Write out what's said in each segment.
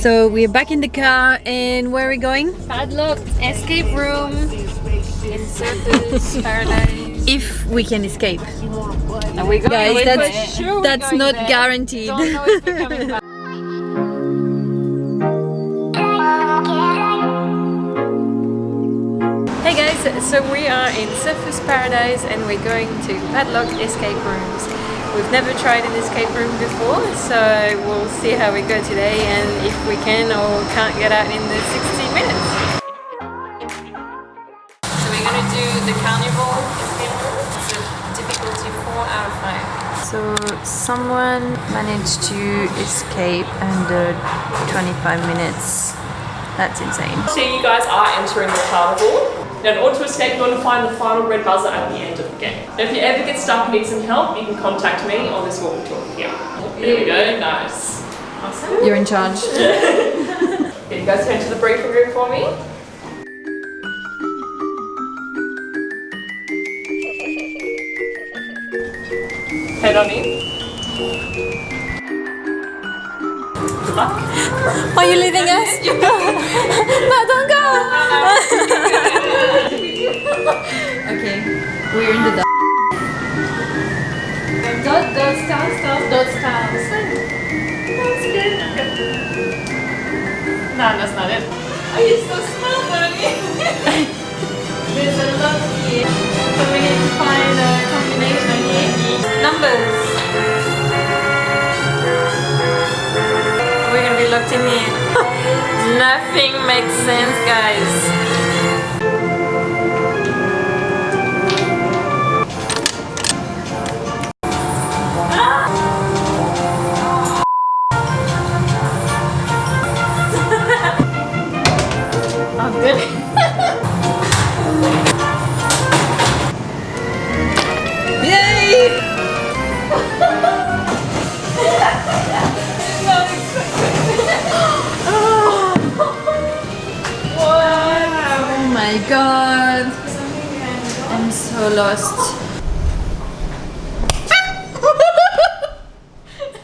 So we're back in the car and where are we going? Padlock'd Escape Room in Surfers Paradise. If we can escape. Are we going? Guys, Sure that's not guaranteed. Don't know if we're coming back. Hey guys, so we are in Surfers Paradise and we're going to Padlock'd Escape Rooms. We've never tried an escape room before, so we'll see how we go today and if we can or can't get out in the 60 minutes. So we're going to do the Carnival escape room. It's a difficulty 4 out of 5. So someone managed to escape under 25 minutes. That's insane. So you guys are entering the carnival. Now in order to escape, you want to find the final red buzzer at the end of the game. Now if you ever get stuck and need some help, you can contact me on this walkie-talkie here. There we go, nice. Awesome. You're in charge. Can you guys go into the briefing room for me? Head on in. Good luck. Are you leaving us? No, don't go! Okay, we're in the dark. Dots, stars. That's good. No, that's not it. Oh, you're so smart, Bonnie. There's a lot here. So we need to find a combination here. Numbers. We're gonna be locked in here. Nothing makes sense, guys. Oh my god. I'm so lost.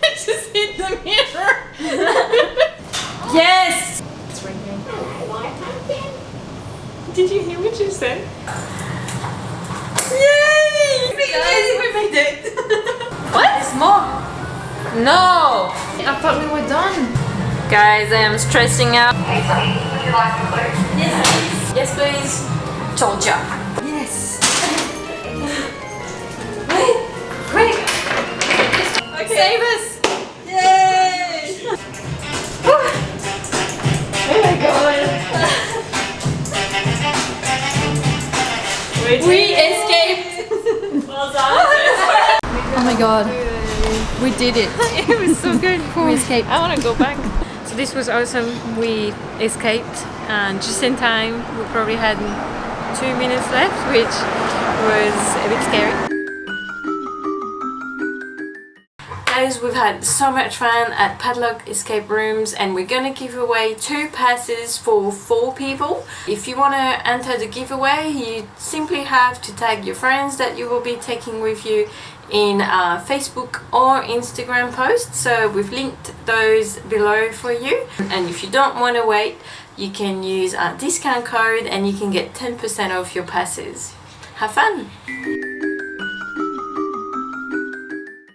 I just hit the mirror. Yes! It's ringing. Did you hear what you said? Yay! Guys, we made it! What? There's more. No! I thought we were done. Guys, I am stressing out. Hey, Sonny, would you like a clue? Yes, please. Yes, please. Told ya. Yes. Wait, quick. Okay. Save us. Yay! Oh my god. We escaped. Well done. Oh my god. We did it. It was so good. We escaped. I want to go back. So this was awesome. We escaped and just in time. We probably had 2 minutes left, which was a bit scary. Guys, we've had so much fun at Padlock'd Escape Rooms and we're gonna give away 2 passes for 4 people. If you want to enter the giveaway, you simply have to tag your friends that you will be taking with you in a Facebook or Instagram post. So we've linked those below for you. And if you don't want to wait, you can use a discount code and you can get 10% off your passes. Have fun!